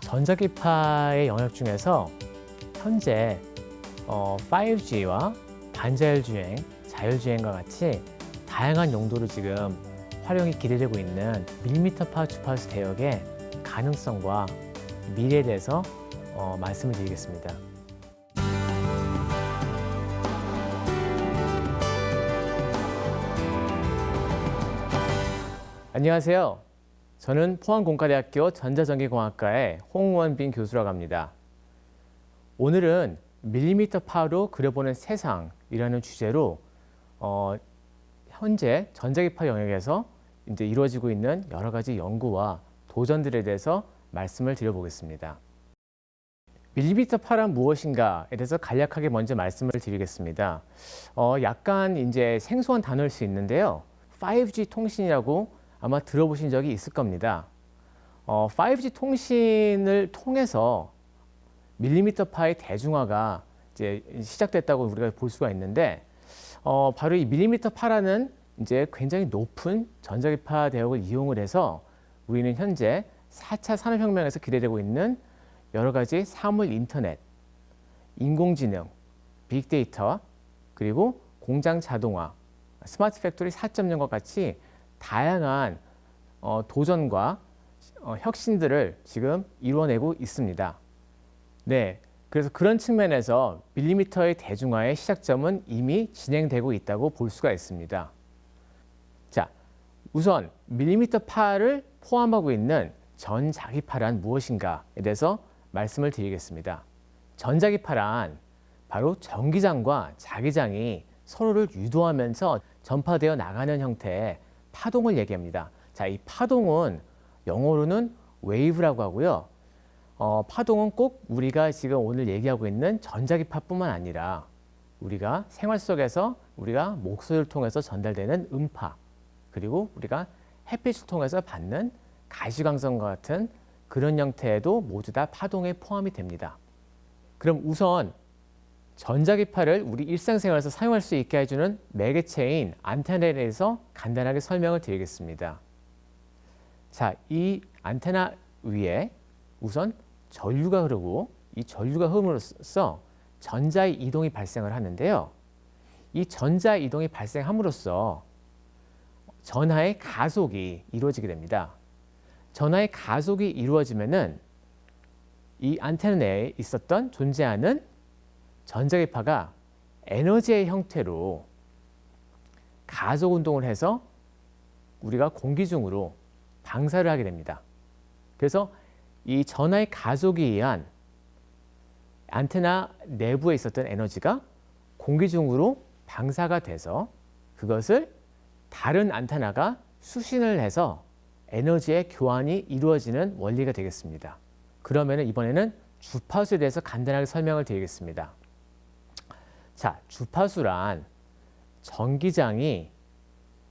전자기파의 영역 중에서 현재 5G와 반자율주행, 자율주행과 같이 다양한 용도로 지금 활용이 기대되고 있는 밀리미터파 주파수 대역의 가능성과 미래에 대해서 말씀을 드리겠습니다. 안녕하세요. 저는 포항공과대학교 전자전기공학과의 홍원빈 교수라고 합니다. 오늘은 밀리미터파로 그려보는 세상이라는 주제로 현재 전자기파 영역에서 이제 이루어지고 있는 여러 가지 연구와 도전들에 대해서 말씀을 드려보겠습니다. 밀리미터파란 무엇인가에 대해서 간략하게 먼저 말씀을 드리겠습니다. 약간 이제 생소한 단어일 수 있는데요. 5G 통신이라고 아마 들어보신 적이 있을 겁니다. 5G 통신을 통해서 밀리미터파의 대중화가 이제 시작됐다고 우리가 볼 수가 있는데, 바로 이 밀리미터파라는 이제 굉장히 높은 전자기파 대역을 이용을 해서 우리는 현재 4차 산업혁명에서 기대되고 있는 여러 가지 사물 인터넷, 인공지능, 빅데이터, 그리고 공장 자동화, 스마트 팩토리 4.0과 같이 다양한 도전과 혁신들을 지금 이루어내고 있습니다. 네, 그래서 그런 측면에서 밀리미터의 대중화의 시작점은 이미 진행되고 있다고 볼 수가 있습니다. 자, 우선 밀리미터파를 포함하고 있는 전자기파란 무엇인가에 대해서 말씀을 드리겠습니다. 전자기파란 바로 전기장과 자기장이 서로를 유도하면서 전파되어 나가는 형태의 파동을 얘기합니다. 자, 이 파동은 영어로는 wave라고 하고요. 파동은 꼭 우리가 지금 오늘 얘기하고 있는 전자기파뿐만 아니라 우리가 생활 속에서 우리가 목소리를 통해서 전달되는 음파, 그리고 우리가 햇빛을 통해서 받는 가시광선과 같은 그런 형태에도 모두 다 파동에 포함이 됩니다. 그럼 우선 전자기파를 우리 일상생활에서 사용할 수 있게 해주는 매개체인 안테나에 대해서 간단하게 설명을 드리겠습니다. 자, 이 안테나 위에 우선 전류가 흐르고 이 전류가 흐름으로써 전자의 이동이 발생을 하는데요. 이 전자 이동이 발생함으로써 전하의 가속이 이루어지게 됩니다. 전하의 가속이 이루어지면은 이 안테나 내에 있었던 존재하는 전자기파가 에너지의 형태로 가속 운동을 해서 우리가 공기 중으로 방사를 하게 됩니다. 그래서 이 전하의 가속에 의한 안테나 내부에 있었던 에너지가 공기 중으로 방사가 돼서 그것을 다른 안테나가 수신을 해서 에너지의 교환이 이루어지는 원리가 되겠습니다. 그러면 이번에는 주파수에 대해서 간단하게 설명을 드리겠습니다. 자, 주파수란 전기장이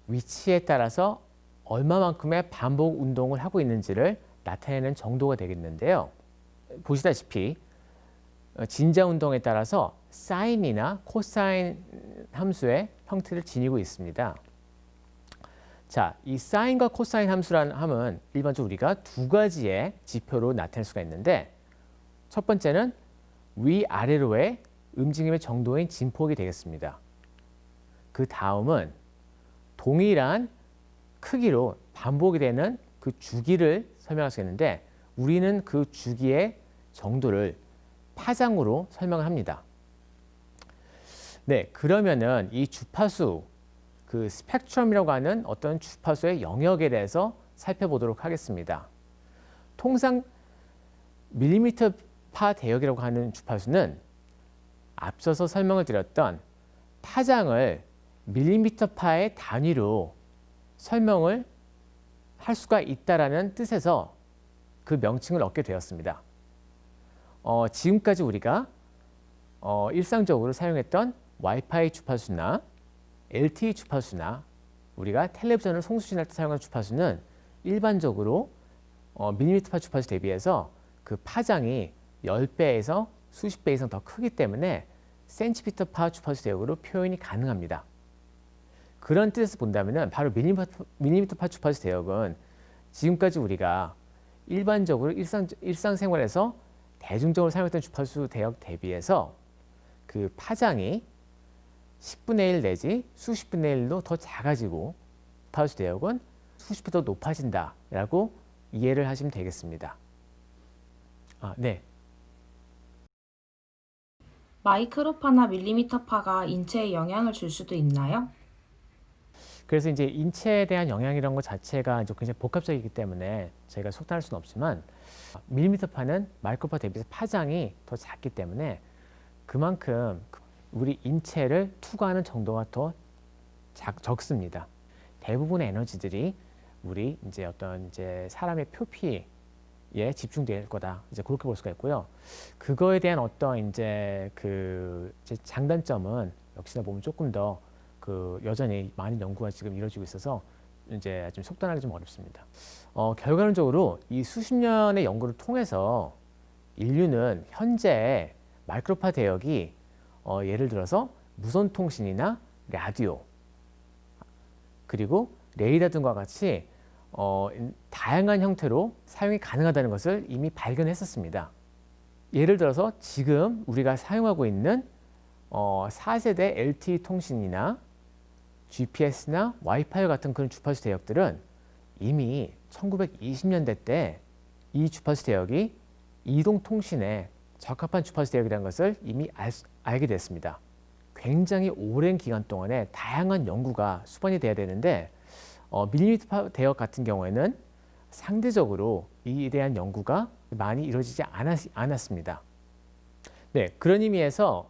위치에 따라서 얼마만큼의 반복 운동을 하고 있는지를 나타내는 정도가 되겠는데요. 보시다시피 진자 운동에 따라서 사인이나 코사인 함수의 형태를 지니고 있습니다. 자, 이 사인과 코사인 함수라는 함은 일반적으로 우리가 두 가지의 지표로 나타낼 수가 있는데, 첫 번째는 위아래로의 움직임의 정도인 진폭이 되겠습니다. 그 다음은 동일한 크기로 반복이 되는 그 주기를 설명할 수 있는데, 우리는 그 주기의 정도를 파장으로 설명을 합니다. 네, 그러면은 이 주파수, 그 스펙트럼이라고 하는 어떤 주파수의 영역에 대해서 살펴보도록 하겠습니다. 통상 밀리미터파 대역이라고 하는 주파수는 앞서서 설명을 드렸던 파장을 밀리미터파의 단위로 설명을 할 수가 있다라는 뜻에서 그 명칭을 얻게 되었습니다. 지금까지 우리가 일상적으로 사용했던 와이파이 주파수나 LTE 주파수나 우리가 텔레비전을 송수신할 때 사용하는 주파수는 일반적으로 밀리미터파 주파수 대비해서 그 파장이 10배에서 수십 배 이상 더 크기 때문에 센티미터파 주파수 대역으로 표현이 가능합니다. 그런 뜻에서 본다면 바로 밀리미터파 주파수 대역은 지금까지 우리가 일반적으로 일상생활에서 대중적으로 사용했던 주파수 대역 대비해서 그 파장이 10분의 1 내지 수십 분의 1로 더 작아지고 주파수 대역은 수십 배 더 높아진다라고 이해를 하시면 되겠습니다. 네. 마이크로파나 밀리미터파가 인체에 영향을 줄 수도 있나요? 그래서 이제 인체에 대한 영향이라는 것 자체가 이제 굉장히 복합적이기 때문에 저희가 속단할 수는 없지만 밀리미터파는 마이크로파 대비해서 파장이 더 작기 때문에 그만큼 우리 인체를 투과하는 정도가 더 적습니다. 대부분의 에너지들이 우리 이제 어떤 이제 사람의 표피에 집중될 거다. 이제 그렇게 볼 수가 있고요. 그거에 대한 어떤 이제 그 이제 장단점은 역시나 보면 조금 더 그 여전히 많은 연구가 지금 이루어지고 있어서 이제 좀 속단하기 좀 어렵습니다. 결과론적으로 이 수십 년의 연구를 통해서 인류는 현재 마이크로파 대역이 예를 들어서 무선 통신이나 라디오 그리고 레이더 등과 같이 다양한 형태로 사용이 가능하다는 것을 이미 발견했었습니다. 예를 들어서 지금 우리가 사용하고 있는 4세대 LTE 통신이나 GPS나 와이파이 같은 그런 주파수 대역들은 이미 1920년대 때 이 주파수 대역이 이동 통신에 적합한 주파수 대역이라는 것을 이미 알게 됐습니다. 굉장히 오랜 기간 동안에 다양한 연구가 수반이 돼야 되는데 밀리미터 대역 같은 경우에는 상대적으로 이에 대한 연구가 많이 이루어지지 않았습니다. 네, 그런 의미에서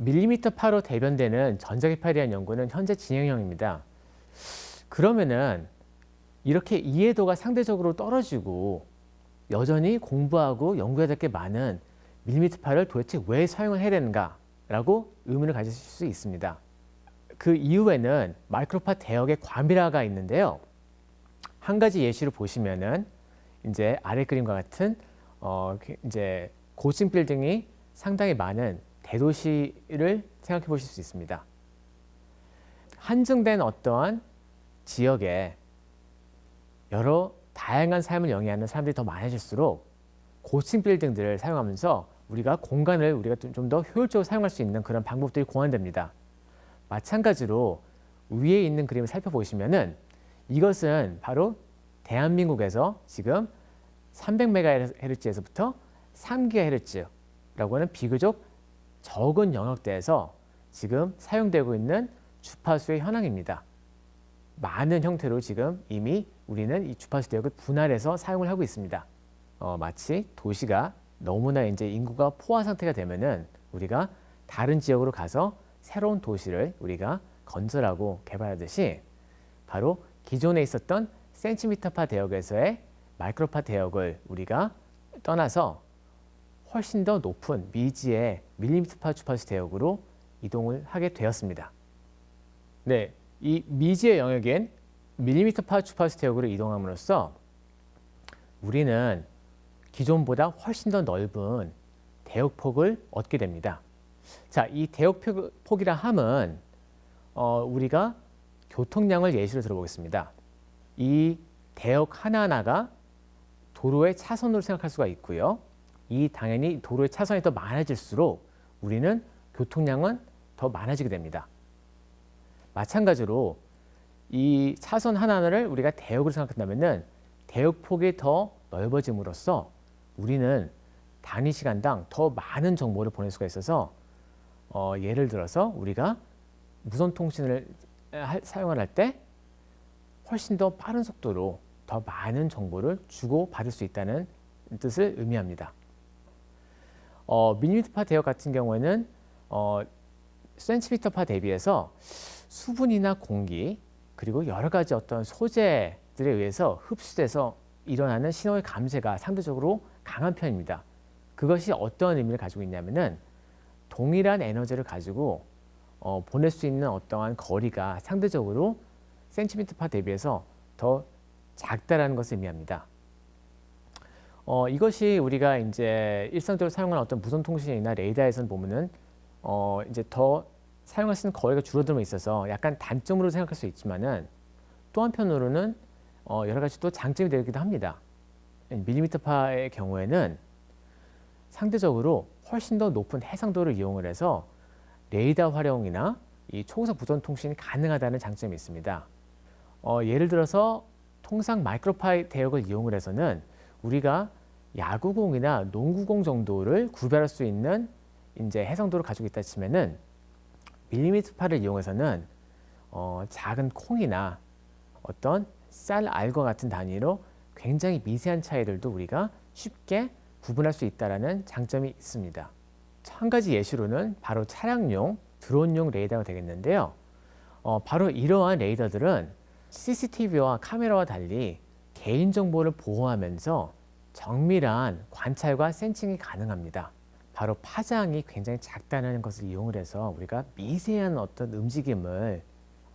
밀리미터 파로 대변되는 전자기파에 대한 연구는 현재 진행형입니다. 그러면은 이렇게 이해도가 상대적으로 떨어지고 여전히 공부하고 연구해야 될 게 많은 밀리미터 파를 도대체 왜 사용을 해야 되는가라고 의문을 가지실 수 있습니다. 그 이후에는 마이크로파 대역의 과밀화가 있는데요. 한 가지 예시를 보시면은 이제 아래 그림과 같은 이제 고층 빌딩이 상당히 많은 대도시를 생각해 보실 수 있습니다. 한정된 어떠한 지역에 여러 다양한 삶을 영위하는 사람들이 더 많아질수록 고층 빌딩들을 사용하면서 우리가 공간을 우리가 좀 더 효율적으로 사용할 수 있는 그런 방법들이 고안됩니다. 마찬가지로 위에 있는 그림을 살펴보시면은 이것은 바로 대한민국에서 지금 300MHz에서부터 3GHz라고 하는 비교적 적은 영역대에서 지금 사용되고 있는 주파수의 현황입니다. 많은 형태로 지금 이미 우리는 이 주파수 대역을 분할해서 사용을 하고 있습니다. 마치 도시가 너무나 이제 인구가 포화 상태가 되면은 우리가 다른 지역으로 가서 새로운 도시를 우리가 건설하고 개발하듯이 바로 기존에 있었던 센티미터파 대역에서의 마이크로파 대역을 우리가 떠나서 훨씬 더 높은 미지의 밀리미터파 주파수 대역으로 이동을 하게 되었습니다. 네, 이 미지의 영역엔 밀리미터파 주파수 대역으로 이동함으로써 우리는 기존보다 훨씬 더 넓은 대역폭을 얻게 됩니다. 자, 이 대역폭이라 함은 우리가 교통량을 예시로 들어보겠습니다. 이 대역 하나하나가 도로의 차선으로 생각할 수가 있고요. 이 당연히 도로의 차선이 더 많아질수록 우리는 교통량은 더 많아지게 됩니다. 마찬가지로 이 차선 하나하나를 우리가 대역으로 생각한다면은 대역폭이 더 넓어짐으로써 우리는 단위 시간당 더 많은 정보를 보낼 수가 있어서 예를 들어서 우리가 무선 통신을 사용을 할 때 훨씬 더 빠른 속도로 더 많은 정보를 주고 받을 수 있다는 뜻을 의미합니다. 밀리미터파 대역 같은 경우에는 센티미터파 대비해서 수분이나 공기 그리고 여러 가지 어떤 소재들에 의해서 흡수돼서 일어나는 신호의 감쇄가 상대적으로 강한 편입니다. 그것이 어떤 의미를 가지고 있냐면은 동일한 에너지를 가지고 보낼 수 있는 어떠한 거리가 상대적으로 센티미터파 대비해서 더 작다라는 것을 의미합니다. 이것이 우리가 이제 일상적으로 사용하는 어떤 무선 통신이나 레이더에서는 보면은 이제 더 사용할 수 있는 거리가 줄어들음에 있어서 약간 단점으로 생각할 수 있지만은 또 한편으로는 여러 가지 또 장점이 되기도 합니다. 밀리미터파의 경우에는 상대적으로 훨씬 더 높은 해상도를 이용을 해서 레이더 활용이나 이 초고속 무선 통신이 가능하다는 장점이 있습니다. 예를 들어서 통상 마이크로파 대역을 이용을 해서는 우리가 야구공이나 농구공 정도를 구별할 수 있는 이제 해상도를 가지고 있다 치면은 밀리미터파를 이용해서는 작은 콩이나 어떤 쌀, 알과 같은 단위로 굉장히 미세한 차이들도 우리가 쉽게 구분할 수 있다는 장점이 있습니다. 한 가지 예시로는 바로 차량용, 드론용 레이더가 되겠는데요. 바로 이러한 레이더들은 CCTV와 카메라와 달리 개인정보를 보호하면서 정밀한 관찰과 센싱이 가능합니다. 바로 파장이 굉장히 작다는 것을 이용을 해서 우리가 미세한 어떤 움직임을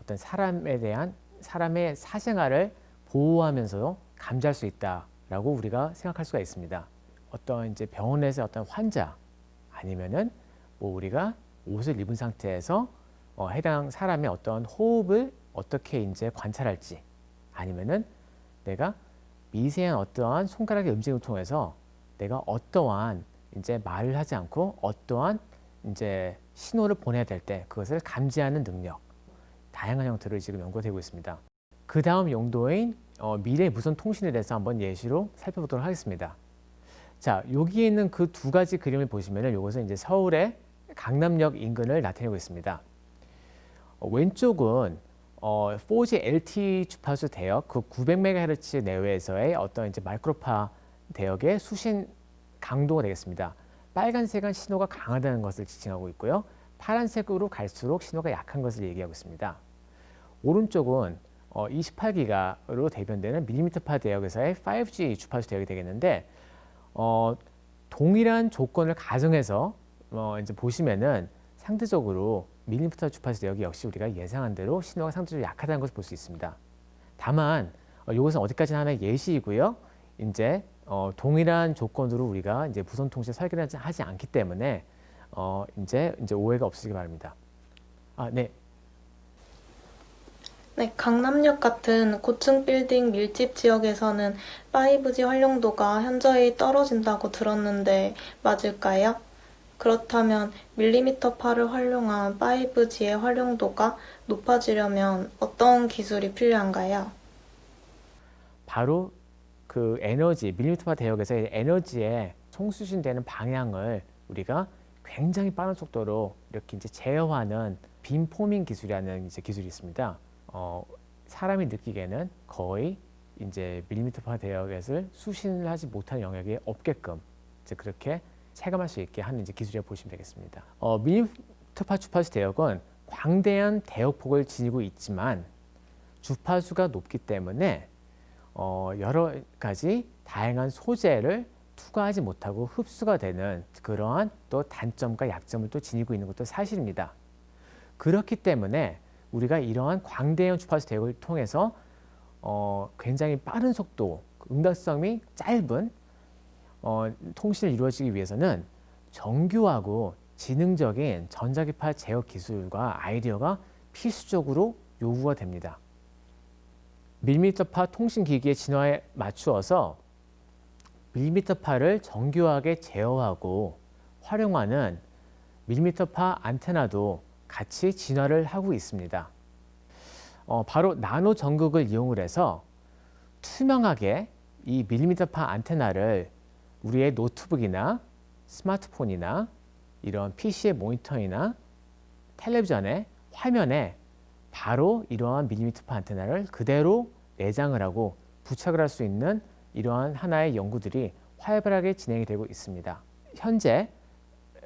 어떤 사람의 사생활을 보호하면서 감지할 수 있다라고 우리가 생각할 수가 있습니다. 어떤 이제 병원에서 어떤 환자 아니면은 뭐 우리가 옷을 입은 상태에서 해당 사람의 어떤 호흡을 어떻게 이제 관찰할지 아니면은 내가 미세한 어떠한 손가락의 움직임을 통해서 내가 어떠한 이제 말을 하지 않고 어떠한 이제 신호를 보내야 될 때 그것을 감지하는 능력, 다양한 형태로 지금 연구가 되고 있습니다. 그 다음 용도인 미래 무선 통신에 대해서 한번 예시로 살펴보도록 하겠습니다. 자, 여기에 있는 그 두 가지 그림을 보시면은 이것은 이제 서울의 강남역 인근을 나타내고 있습니다. 왼쪽은 4G LTE 주파수 대역 그 900MHz 내외에서의 어떤 이제 마이크로파 대역의 수신 강도가 되겠습니다. 빨간색은 신호가 강하다는 것을 지칭하고 있고요. 파란색으로 갈수록 신호가 약한 것을 얘기하고 있습니다. 오른쪽은 28기가로 대변되는 밀리미터파 대역에서의 5G 주파수 대역이 되겠는데 동일한 조건을 가정해서 이제 보시면은 상대적으로 밀리미터 주파수 대역이 역시 우리가 예상한 대로 신호가 상대적으로 약하다는 것을 볼 수 있습니다. 다만 이것은 어디까지나 하나의 예시이고요. 이제 동일한 조건으로 우리가 이제 무선 통신 설계를 하지 않기 때문에 이제 오해가 없으시기 바랍니다. 네. 네, 강남역 같은 고층 빌딩 밀집 지역에서는 5G 활용도가 현저히 떨어진다고 들었는데 맞을까요? 그렇다면 밀리미터파를 활용한 5G의 활용도가 높아지려면 어떤 기술이 필요한가요? 바로 그 에너지, 밀리미터파 대역에서의 에너지의 송수신되는 방향을 우리가 굉장히 빠른 속도로 이렇게 이제 제어하는 빔포밍 기술이라는 이제 기술이 있습니다. 사람이 느끼기에는 거의 이제 밀리미터파 대역을 수신을 하지 못하는 영역이 없게끔 이제 그렇게 체감할 수 있게 하는 이제 기술이라고 보시면 되겠습니다. 밀리미터파 주파수 대역은 광대한 대역폭을 지니고 있지만 주파수가 높기 때문에 여러 가지 다양한 소재를 투과하지 못하고 흡수가 되는 그러한 또 단점과 약점을 또 지니고 있는 것도 사실입니다. 그렇기 때문에 우리가 이러한 광대형 주파수 대역을 통해서 굉장히 빠른 속도, 응답성이 짧은 통신을 이루어지기 위해서는 정교하고 지능적인 전자기파 제어 기술과 아이디어가 필수적으로 요구가 됩니다. 밀리미터파 통신기기의 진화에 맞추어서 밀리미터파를 정교하게 제어하고 활용하는 밀리미터파 안테나도 같이 진화를 하고 있습니다. 바로 나노 전극을 이용을 해서 투명하게 이 밀리미터파 안테나를 우리의 노트북이나 스마트폰이나 이런 PC의 모니터이나 텔레비전의 화면에 바로 이러한 밀리미터파 안테나를 그대로 내장을 하고 부착을 할 수 있는 이러한 하나의 연구들이 활발하게 진행이 되고 있습니다. 현재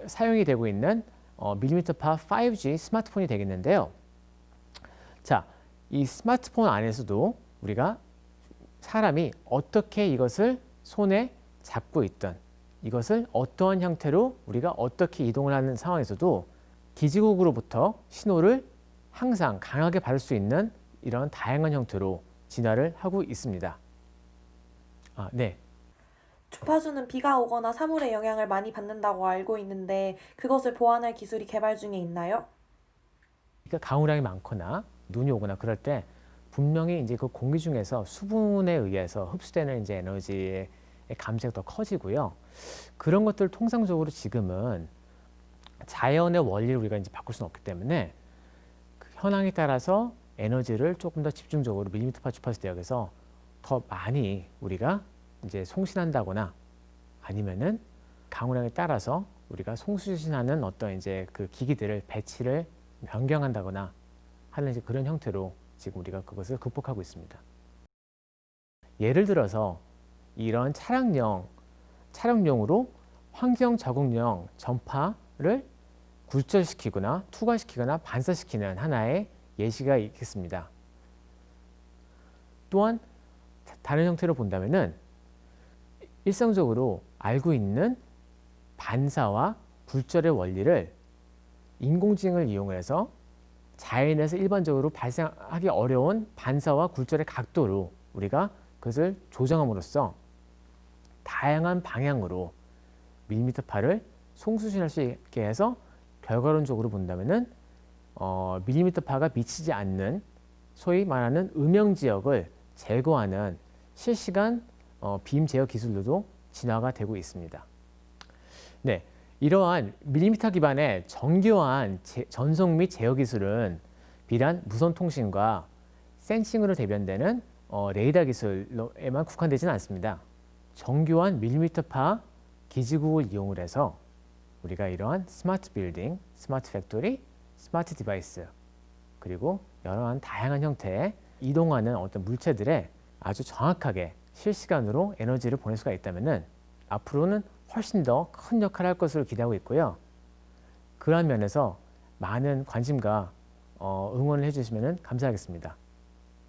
사용이 되고 있는 밀리미터파 5G 스마트폰이 되겠는데요. 자, 이 스마트폰 안에서도 우리가 사람이 어떻게 이것을 손에 잡고 있든 이것을 어떠한 형태로 우리가 어떻게 이동을 하는 상황에서도 기지국으로부터 신호를 항상 강하게 받을 수 있는 이런 다양한 형태로 진화를 하고 있습니다. 네. 주파수는 비가 오거나 사물의 영향을 많이 받는다고 알고 있는데 그것을 보완할 기술이 개발 중에 있나요? 그러니까 강우량이 많거나 눈이 오거나 그럴 때 분명히 이제 그 공기 중에서 수분에 의해서 흡수되는 이제 에너지의 감지가 더 커지고요. 그런 것들 통상적으로 지금은 자연의 원리를 우리가 이제 바꿀 수는 없기 때문에 그 현황에 따라서 에너지를 조금 더 집중적으로 밀리미터파 주파수 대역에서 더 많이 우리가 이제 송신한다거나 아니면은 강우량에 따라서 우리가 송수신하는 어떤 이제 그 기기들을 배치를 변경한다거나 하는 이제 그런 형태로 지금 우리가 그것을 극복하고 있습니다. 예를 들어서 이런 촬영용으로 환경 적응형 전파를 굴절시키거나 투과시키거나 반사시키는 하나의 예시가 있겠습니다. 또한 다른 형태로 본다면은 일상적으로 알고 있는 반사와 굴절의 원리를 인공지능을 이용해서 자연에서 일반적으로 발생하기 어려운 반사와 굴절의 각도로 우리가 그것을 조정함으로써 다양한 방향으로 밀리미터파를 송수신할 수 있게 해서 결과론적으로 본다면은 밀리미터파가 미치지 않는 소위 말하는 음영 지역을 제거하는 실시간 빔 제어 기술로도 진화가 되고 있습니다. 네, 이러한 밀리미터 기반의 정교한 전송 및 제어 기술은 비단 무선 통신과 센싱으로 대변되는 레이더 기술에만 국한되지는 않습니다. 정교한 밀리미터파 기지국을 이용을 해서 우리가 이러한 스마트 빌딩, 스마트 팩토리, 스마트 디바이스 그리고 여러한 다양한 형태의 이동하는 어떤 물체들에 아주 정확하게 실시간으로 에너지를 보낼 수가 있다면은 앞으로는 훨씬 더 큰 역할을 할 것으로 기대하고 있고요. 그러한 면에서 많은 관심과 응원을 해주시면 감사하겠습니다.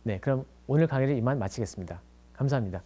네, 그럼 오늘 강의를 이만 마치겠습니다. 감사합니다.